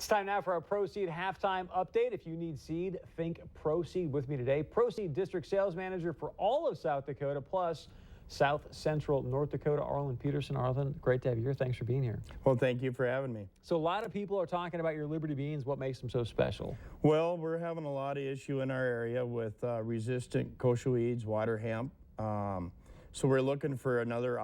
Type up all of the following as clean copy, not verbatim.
It's time now for our Proceed halftime update. If you need Ceed, think Proceed. With me today, Proceed District Sales Manager for all of South Dakota, plus South Central North Dakota, Arlen Peterson. Arlen, great to have you here. Thanks for being here. Well, thank you for having me. So a lot of people are talking about your Liberty beans. What makes them so special? Well, we're having a lot of issue in our area with resistant kochia weeds, water hemp. So we're looking for another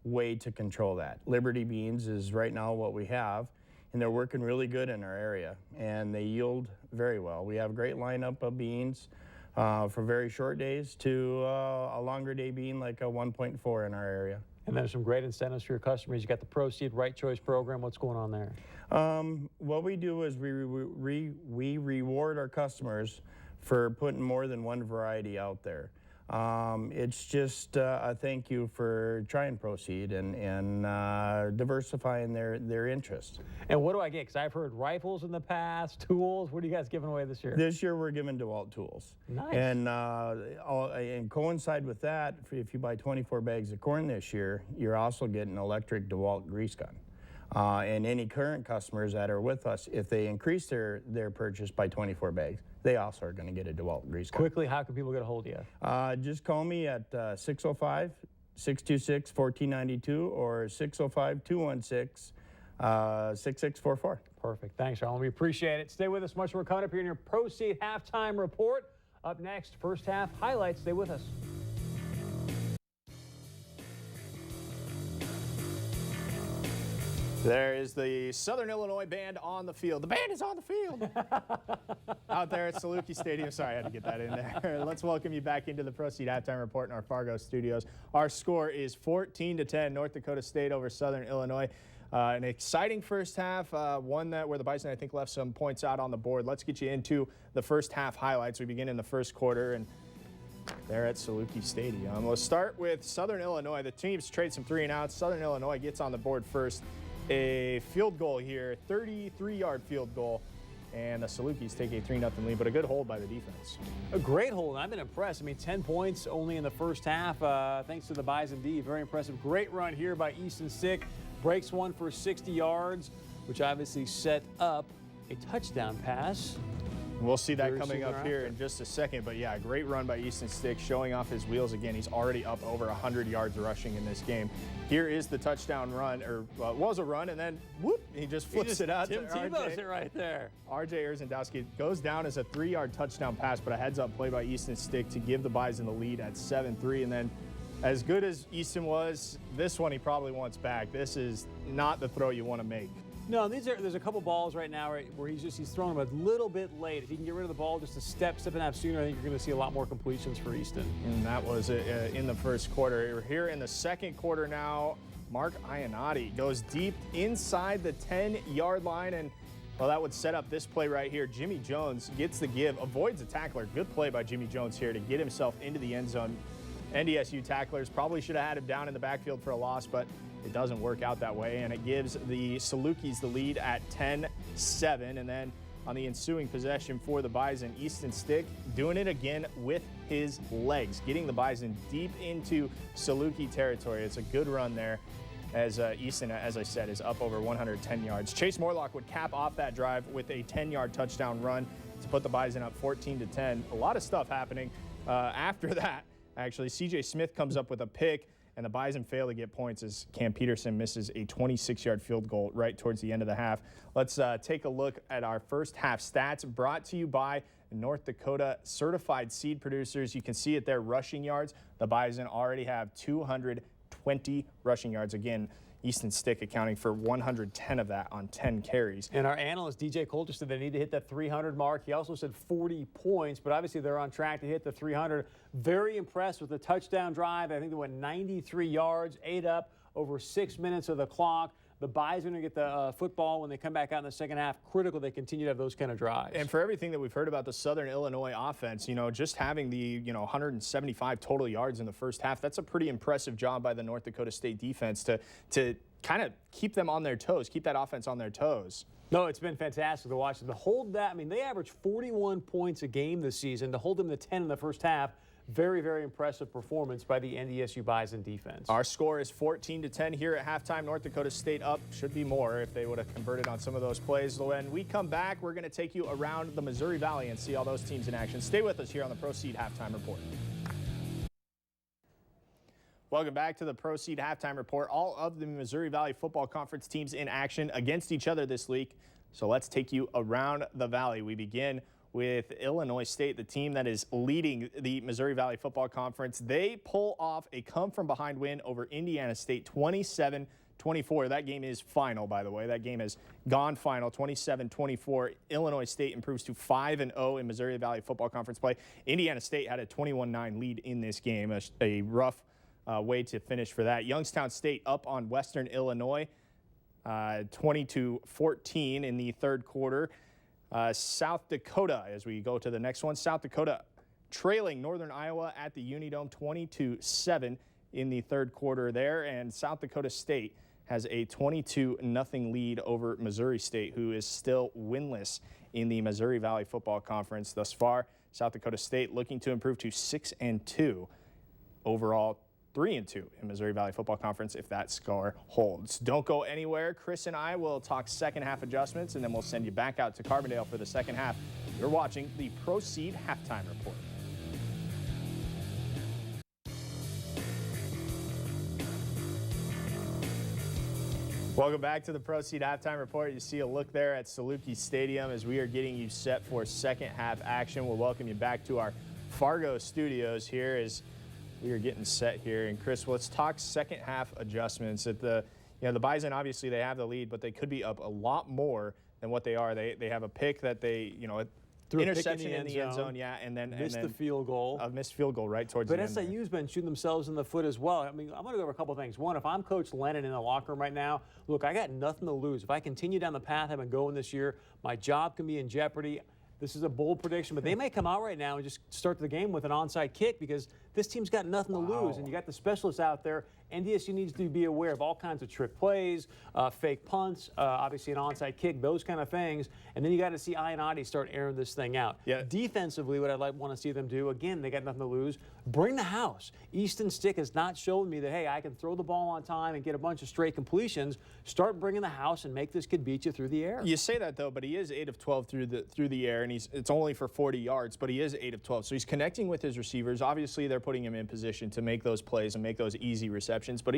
way to control that. Liberty beans is right now what we have, and they're working really good in our area, and they yield very well. We have a great lineup of beans for very short days to a longer day bean like a 1.4 in our area. And there's some great incentives for your customers. You got the Proceed Right Choice program. What's going on there? What we do is we reward our customers for putting more than one variety out there. It's just a thank you for trying Proceed and diversifying their interest. And what do I get? Because I've heard rifles in the past, tools. What are you guys giving away this year? This year we're giving DeWalt tools. Nice. And coincide with that, if you buy 24 bags of corn this year, you're also getting an electric DeWalt grease gun. And any current customers that are with us, if they increase their purchase by 24 bags, they also are going to get a DeWalt grease gun. Quickly, how can people get a hold of you? Just call me at 605-626-1492 or 605-216-6644. Perfect. Thanks, Arlen. We appreciate it. Stay with us. Much more coming up here in your Proceed halftime report. Up next, first half highlights. Stay with us. There is the Southern Illinois band on the field. The band is on the field out there at Saluki Stadium. Sorry, I had to get that in there. Let's welcome you back into the Proceed halftime report in our Fargo studios. Our score is 14-10, North Dakota State over Southern Illinois. An exciting first half, one where the Bison, I think, left some points out on the board. Let's get you into the first half highlights. We begin in the first quarter, and they're at Saluki Stadium. We'll start with Southern Illinois. The teams trade some 3-and-outs. Southern Illinois gets on the board first. A field goal here, 33-yard field goal, and the Salukis take a 3-0 lead, but a good hold by the defense. A great hold. I've been impressed. I mean, 10 points only in the first half, thanks to the Bison D. Very impressive. Great run here by Easton Stick. Breaks one for 60 yards, which obviously set up a touchdown pass. We'll see that coming up here in just a second. But, yeah, great run by Easton Stick, showing off his wheels again. He's already up over 100 yards rushing in this game. Here is the touchdown run, or it was a run, and then, whoop, he just flips it out Tim Tebow's it right there. R.J. Erzendowski goes down as a 3-yard touchdown pass, but a heads-up play by Easton Stick to give the Bison the lead at 7-3. And then, as good as Easton was, this one he probably wants back. This is not the throw you want to make. No, there's a couple balls right now where he's throwing them a little bit late. If he can get rid of the ball just a step and a half sooner, I think you're going to see a lot more completions for Easton. And that was in the first quarter. We're here in the second quarter now. Mark Iannotti goes deep inside the 10-yard line, and well, that would set up this play right here. Jimmy Jones gets the give, avoids a tackler. Good play by Jimmy Jones here to get himself into the end zone. NDSU tacklers probably should have had him down in the backfield for a loss, but it doesn't work out that way, and it gives the Salukis the lead at 10-7. And then on the ensuing possession for the Bison, Easton Stick doing it again with his legs, getting the Bison deep into Saluki territory. It's a good run there as Easton, as I said, is up over 110 yards. Chase Morlock would cap off that drive with a 10-yard touchdown run to put the Bison up 14-10. A lot of stuff happening after that. Actually, C.J. Smith comes up with a pick, and the Bison fail to get points as Cam Peterson misses a 26-yard field goal right towards the end of the half. Let's take a look at our first half stats brought to you by North Dakota certified seed producers. You can see it there, rushing yards. The Bison already have 220 rushing yards. Again, Easton Stick accounting for 110 of that on 10 carries. And our analyst, DJ Coulter, said they need to hit that 300 mark. He also said 40 points, but obviously they're on track to hit the 300. Very impressed with the touchdown drive. I think they went 93 yards, 8 up, over 6 minutes of the clock. The Bison will get the football when they come back out in the second half. Critical they continue to have those kind of drives. And for everything that we've heard about the Southern Illinois offense, just having the 175 total yards in the first half, that's a pretty impressive job by the North Dakota State defense to kind of keep them on their toes, keep that offense on their toes. No, it's been fantastic to watch them. To hold that, I mean, they average 41 points a game this season. To hold them to 10 in the first half, very, very impressive performance by the NDSU Bison defense. Our score is 14-10 here at halftime. North Dakota State up. Should be more if they would have converted on some of those plays. When we come back, we're going to take you around the Missouri Valley and see all those teams in action. Stay with us here on the Ceed Halftime Report. Welcome back to the Ceed Halftime Report. All of the Missouri Valley Football Conference teams in action against each other this week. So let's take you around the Valley. We begin with Illinois State, the team that is leading the Missouri Valley Football Conference. They pull off a come-from-behind win over Indiana State, 27-24. That game is final, by the way. That game has gone final, 27-24. Illinois State improves to 5-0 in Missouri Valley Football Conference play. Indiana State had a 21-9 lead in this game, a rough way to finish for that. Youngstown State up on Western Illinois, 20-14 in the third quarter. South Dakota, as we go to the next one, South Dakota trailing Northern Iowa at the Unidome 20-7 in the third quarter there. And South Dakota State has a 22-0 lead over Missouri State, who is still winless in the Missouri Valley Football Conference thus far. South Dakota State looking to improve to 6-2 overall. 3-2 in Missouri Valley Football Conference if that score holds. Don't go anywhere. Chris and I will talk second half adjustments, and then we'll send you back out to Carbondale for the second half. You're watching the Ceed Halftime Report. Welcome back to the Ceed Halftime Report. You see a look there at Saluki Stadium as we are getting you set for second half action. We'll welcome you back to our Fargo studios here as we are getting set here. And Chris, let's talk second half adjustments. At the Bison, obviously they have the lead, but they could be up a lot more than what they are. They have a pick that they, threw interception in the end zone, yeah, and then missed the field goal. A missed field goal right towards the end. But SIU's been shooting themselves in the foot as well. I mean, I'm going to go over a couple things. One, if I'm Coach Lennon in the locker room right now, look, I got nothing to lose. If I continue down the path I've been going this year, my job can be in jeopardy. This is a bold prediction, but they may come out right now and just start the game with an onside kick because this team's got nothing to lose. And you got the specialists out there. NDSU needs to be aware of all kinds of trick plays, fake punts, obviously an onside kick, those kind of things. And then you got to see Ionati start airing this thing out. Yeah. Defensively, what I'd want to see them do, again, they got nothing to lose. Bring the house. Easton Stick has not shown me that, hey, I can throw the ball on time and get a bunch of straight completions. Start bringing the house and make this kid beat you through the air. You say that, though, but he is 8 of 12 through the air, and it's only for 40 yards, but he is 8 of 12. So he's connecting with his receivers. Obviously, they're putting him in position to make those plays and make those easy receptions, but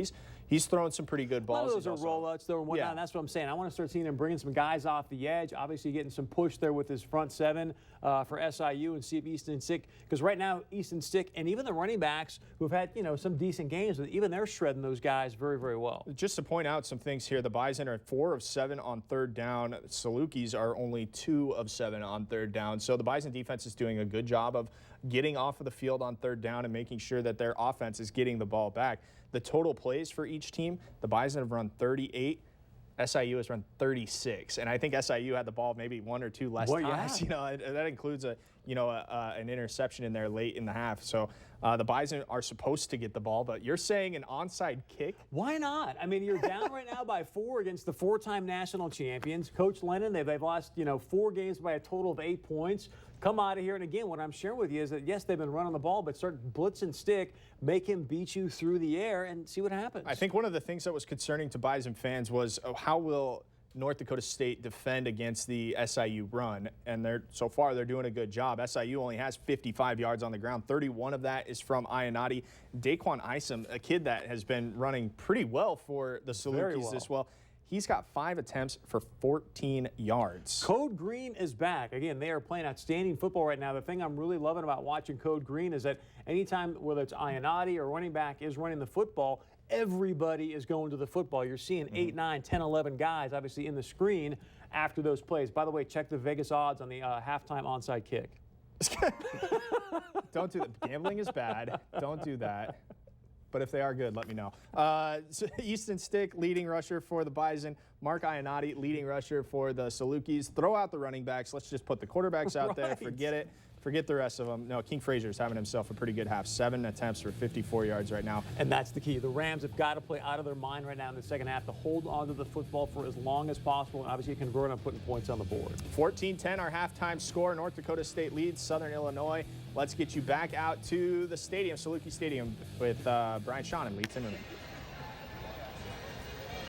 he's throwing some pretty good balls. A lot of those are rollouts, though, and whatnot. Yeah. And that's what I'm saying. I want to start seeing him bringing some guys off the edge, obviously getting some push there with his front seven for SIU and see if Easton Stick, because right now Easton Stick and even the running backs who've had, some decent games, even they're shredding those guys very, very well. Just to point out some things here, the Bison are 4 of 7 on third down. Salukis are only 2 of 7 on third down. So the Bison defense is doing a good job of getting off of the field on third down and making sure that their offense is getting the ball back. The total plays for each team, the Bison have run 38. SIU has run 36, and I think SIU had the ball maybe 1 or 2 less times. Yeah. That includes an interception in there late in the half. So the Bison are supposed to get the ball, but you're saying an onside kick? Why not? I mean, you're down right now by 4 against the 4-time national champions. Coach Lennon, they've lost 4 games by a total of 8 points. Come out of here, and again, what I'm sharing with you is that, yes, they've been running the ball, but start blitz and stick, make him beat you through the air, and see what happens. I think one of the things that was concerning to Bison fans was how will North Dakota State defend against the SIU run, and so far they're doing a good job. SIU only has 55 yards on the ground. 31 of that is from Ionati. Daquan Isom, a kid that has been running pretty well for the Salukis this well. He's got 5 attempts for 14 yards. Code Green is back. Again, they are playing outstanding football right now. The thing I'm really loving about watching Code Green is that anytime, whether it's Ionati or running back is running the football, everybody is going to the football. You're seeing 8, 9, 10, 11 guys obviously in the screen after those plays. By the way, check the Vegas odds on the halftime onside kick. Don't do that. Gambling is bad. Don't do that. But if they are good, let me know. So Easton Stick, leading rusher for the Bison. Mark Ionati, leading rusher for the Salukis. Throw out the running backs. Let's just put the quarterbacks out there. Forget it. Forget the rest of them. No, King Frazier's having himself a pretty good half. 7 attempts for 54 yards right now. And that's the key. The Rams have got to play out of their mind right now in the second half to hold on to the football for as long as possible and obviously convert on putting points on the board. 14-10, our halftime score. North Dakota State leads Southern Illinois. Let's get you back out to the stadium, Saluki Stadium, with Brian Shawn and Lee Timmerman.